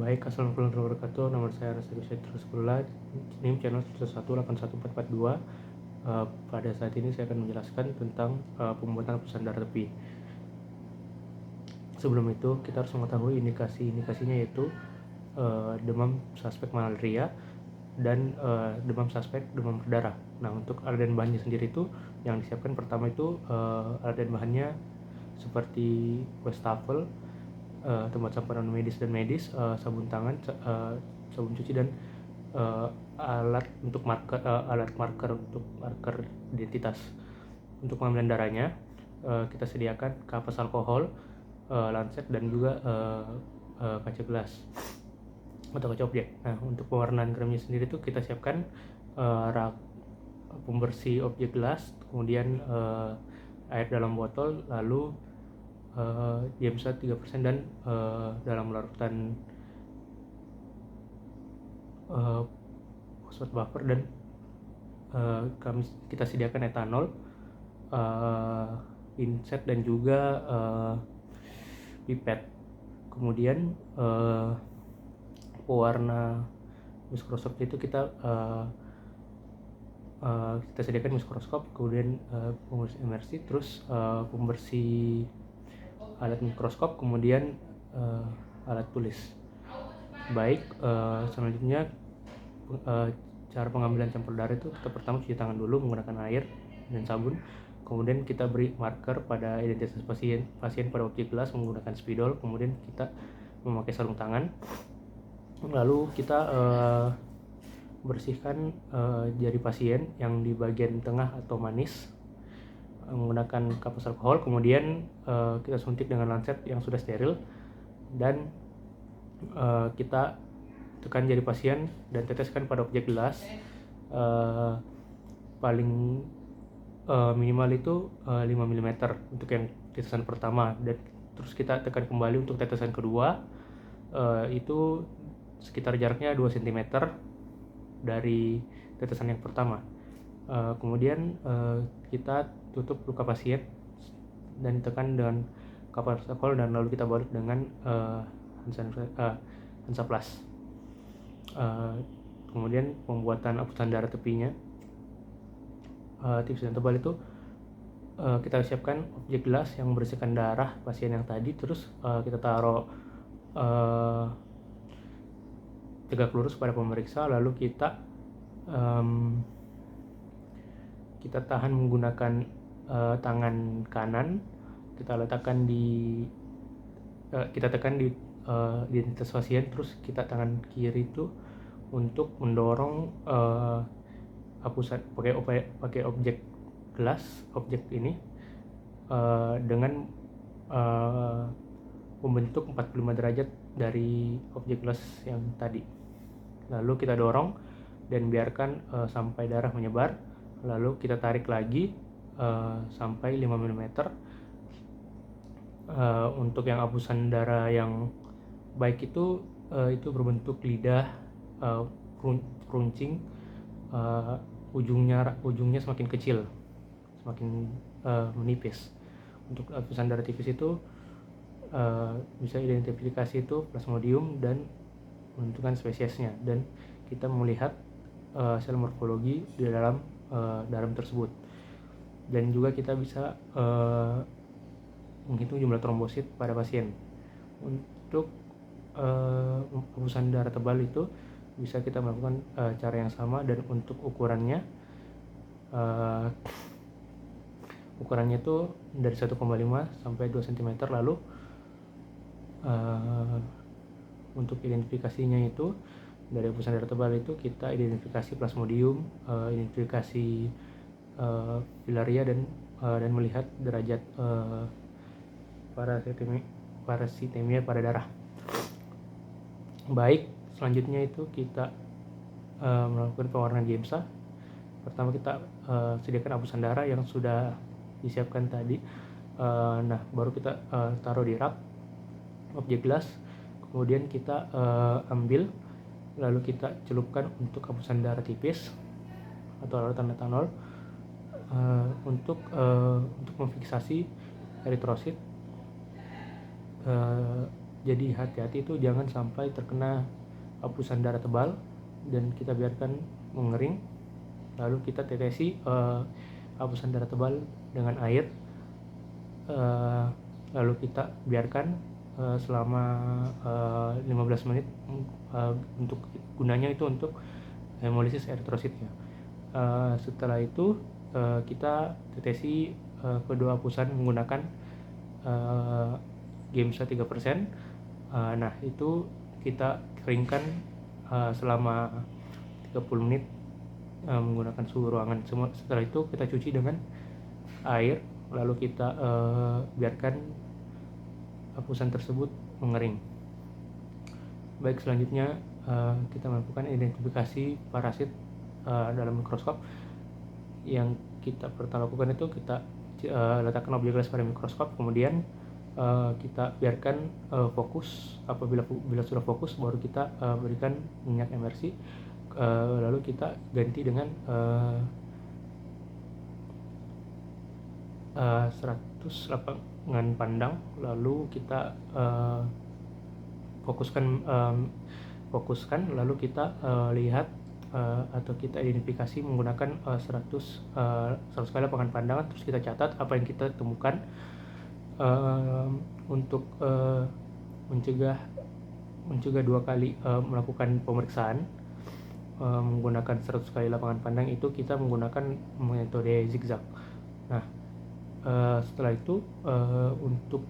Baik, assalamualaikum warahmatullahi wabarakatuh. Nama saya Rasul Terus Pula, NIM channel 18142. Pada saat ini saya akan menjelaskan tentang pembuatan hapusan darah tepi. Sebelum itu, kita harus mengetahui indikasinya, yaitu demam suspek malaria dan demam suspek demam berdarah. Nah, untuk alat dan bahannya sendiri itu yang disiapkan pertama itu alat dan bahannya seperti wastafel, tempat sampah non medis, sabun tangan, sabun cuci, dan alat marker untuk marker identitas. Untuk pengambilan darahnya kita sediakan kapas alkohol, lancet, dan juga kaca gelas atau kaca objek. Nah, untuk pewarnaan kremnya sendiri itu kita siapkan rak pembersih objek gelas, kemudian air dalam botol, lalu diamsa 3% dan dalam larutan fosfat buffer, dan kita sediakan etanol, inset, dan juga pipet. Kemudian pewarna mikroskop itu kita sediakan mikroskop, kemudian pembersih imersi, terus pembersih alat mikroskop, kemudian alat tulis. Baik, selanjutnya cara pengambilan sampel darah itu kita pertama cuci tangan dulu menggunakan air dan sabun. Kemudian kita beri marker pada identitas pasien pada objek gelas menggunakan spidol. Kemudian kita memakai sarung tangan. Lalu kita bersihkan jari pasien yang di bagian tengah atau manis menggunakan kapas alkohol. Kemudian kita suntik dengan lancet yang sudah steril, dan kita tekan jari pasien dan teteskan pada objek gelas. Paling minimal itu 5 mm untuk yang tetesan pertama, dan terus kita tekan kembali untuk tetesan kedua. Itu sekitar jaraknya 2 cm dari tetesan yang pertama. Kemudian kita tutup luka pasien dan tekan dengan kapas alkohol, dan lalu kita balut dengan Hansaplast. Kemudian pembuatan hapusan darah tepinya, tipis dan tebal itu kita siapkan objek gelas yang membersihkan darah pasien yang tadi. Terus kita taruh tegak lurus pada pemeriksa, lalu kita tahan menggunakan tangan kanan. Kita letakkan kita tekan di identitas pasien, terus kita tangan kiri itu untuk mendorong hapusan pakai objek gelas, objek ini dengan membentuk 45 derajat dari objek gelas yang tadi. Lalu kita dorong dan biarkan sampai darah menyebar. Lalu kita tarik lagi sampai 5 mm. Untuk yang hapusan darah yang baik itu berbentuk lidah keruncing, ujungnya semakin kecil, semakin menipis. Untuk hapusan darah tipis itu bisa identifikasi itu plasmodium dan menentukan spesiesnya, dan kita melihat sel morfologi di dalam darah tersebut, dan juga kita bisa menghitung jumlah trombosit pada pasien. Untuk hapusan darah tebal itu bisa kita melakukan cara yang sama, dan untuk ukurannya itu dari 1,5 sampai 2 cm. Lalu untuk identifikasinya itu dari hapusan darah tebal itu kita identifikasi plasmodium, identifikasi filaria, dan melihat derajat parasitemia pada darah. Baik, selanjutnya itu kita melakukan pewarnaan diemsa. Pertama kita sediakan hapusan darah yang sudah disiapkan tadi. Nah, baru kita taruh di rak objek gelas. Kemudian kita ambil, lalu kita celupkan untuk hapusan darah tipis atau larutan etanol untuk memfiksasi eritrosit Jadi hati-hati itu jangan sampai terkena hapusan darah tebal dan kita biarkan mengering, lalu kita tetesi hapusan darah tebal dengan air, lalu kita biarkan selama 15 menit, untuk gunanya itu untuk hemolisis eritrositnya. Setelah itu kita tetesi kedua hapusan menggunakan Gemsa 3%. Nah itu kita keringkan selama 30 menit menggunakan suhu ruangan. Setelah itu kita cuci dengan air, lalu kita biarkan hapusan tersebut mengering. Baik, selanjutnya kita melakukan identifikasi parasit dalam mikroskop. Yang kita pertama lakukan itu kita letakkan objek les pada mikroskop, kemudian kita biarkan fokus. Apabila sudah fokus, baru kita berikan minyak emersi, lalu kita ganti dengan 100 lapangan pandang, lalu kita fokuskan, lalu kita lihat atau kita identifikasi menggunakan 100 kali lapangan pandangan. Terus kita catat apa yang kita temukan untuk mencegah 2 kali melakukan pemeriksaan menggunakan 100 kali lapangan pandang. Itu kita menggunakan metode zigzag. Nah setelah itu untuk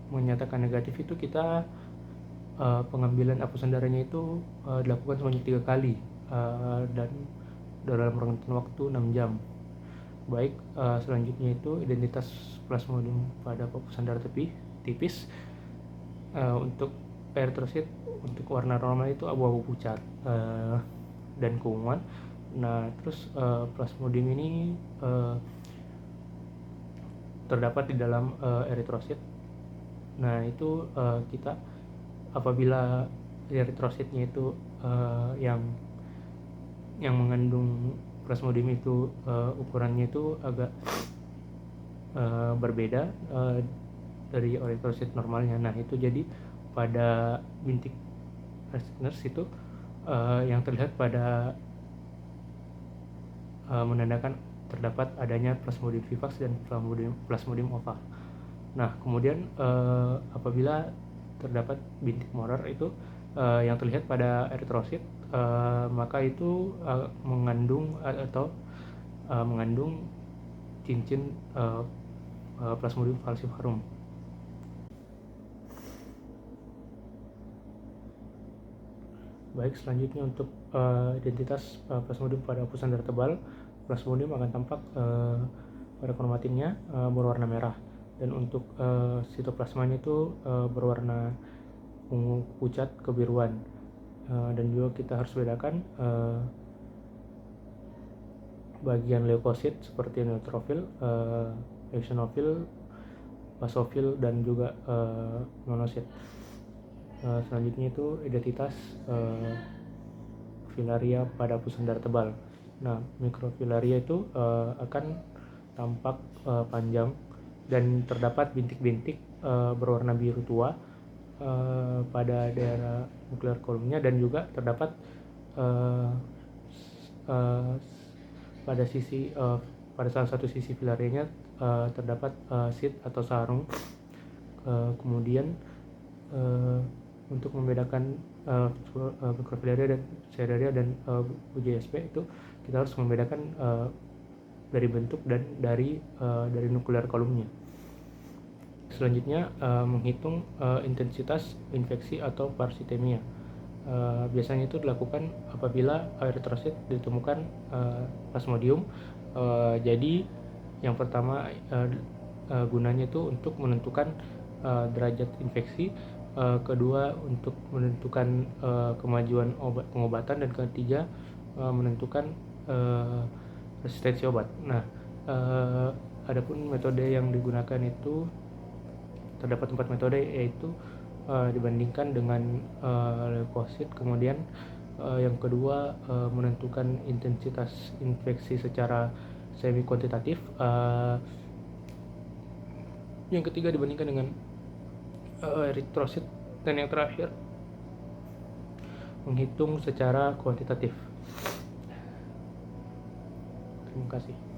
menyatakan negatif itu kita pengambilan hapusan darahnya itu dilakukan sebanyak 3 kali dan dalam rentang waktu 6 jam. Baik, selanjutnya itu identitas plasmodium pada hapusan darah tipis. Untuk eritrosit untuk warna normal itu abu-abu pucat dan keunguan. Nah terus plasmodium ini terdapat di dalam eritrosit. Nah itu kita apabila eritrositnya itu yang mengandung plasmodium itu ukurannya itu agak berbeda dari eritrosit normalnya. Nah itu jadi pada bintik Raynaud itu yang terlihat pada menandakan terdapat adanya plasmodium vivax dan plasmodium oval. Nah kemudian apabila terdapat bintik Maurer itu yang terlihat pada eritrosit, maka itu mengandung cincin plasmodium falciparum. Baik, selanjutnya untuk identitas plasmodium pada hapusan darah tebal. Plasmodium akan tampak pada kromatinnya berwarna merah, dan untuk sitoplasmanya itu berwarna ungu pucat kebiruan. Dan juga kita harus bedakan bagian leukosit seperti neutrofil, eosinofil, basofil, dan juga monosit. Selanjutnya itu identitas filaria pada hapusan darah tebal. Nah, mikrofilaria itu akan tampak panjang dan terdapat bintik-bintik berwarna biru tua pada daerah nuklear kolomnya, dan juga terdapat pada salah satu sisi filarianya terdapat sheath atau sarung. Kemudian untuk membedakan mikrofilaria dan cereria dan UJSP itu kita harus membedakan dari bentuk dan dari nuklear kolomnya. Selanjutnya menghitung intensitas infeksi atau parasitemia. Biasanya itu dilakukan apabila eritrosit ditemukan plasmodium. Jadi yang pertama gunanya itu untuk menentukan derajat infeksi, kedua untuk menentukan kemajuan pengobatan, dan ketiga menentukan resistensi obat. Nah, adapun metode yang digunakan itu terdapat 4 metode, yaitu dibandingkan dengan leukosit. Kemudian yang kedua menentukan intensitas infeksi secara semi kuantitatif. Yang ketiga dibandingkan dengan eritrosit, dan yang terakhir menghitung secara kuantitatif. Terima kasih.